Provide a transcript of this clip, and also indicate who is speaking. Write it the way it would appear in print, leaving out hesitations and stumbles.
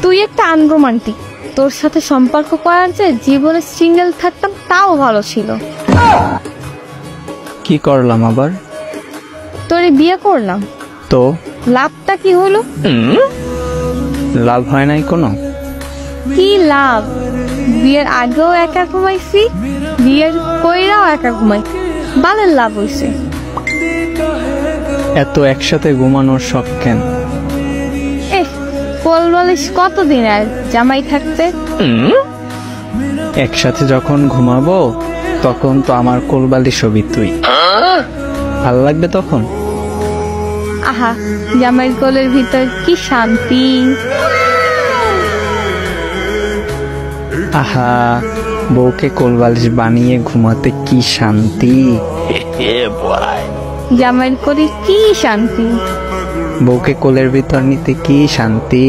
Speaker 1: তুই একটা আনরোমান্টিক, তোর সাথে সম্পর্ক করার যে জীবনে সিঙ্গেল থাকতাম তাও ভালো ছিল।
Speaker 2: কি করলাম আবার?
Speaker 1: তোরে বিয়ে করলাম,
Speaker 2: তো
Speaker 1: লাভটা কি হলো?
Speaker 2: লাভ হয় নাই কোনো?
Speaker 1: কি লাভ? বিয়ের আগেও একা ঘুমাইছি, বিয়ের কইরাও একা ঘুমাই, বালের লাভ হইছে।
Speaker 2: এত একসাথে ঘুমানোর শখ কেন?
Speaker 1: কোল বালিশ কতদিন আর জামাই থাকতে।
Speaker 2: একসাথে যখন ঘুমাবো তখন তো আমার কোলবালিশ হবি তুই, ভাল লাগবে তখন।
Speaker 1: আহা, জামাইয়ের কোলের ভিতর কি শান্তি।
Speaker 2: আহা, বউকে কোলবালিশ বানিয়ে ঘুমাতে কি শান্তি।
Speaker 1: জামাইয়ের কোলে কি শান্তি।
Speaker 2: বউকে কোলের ভিতর নিতে কি শান্তি।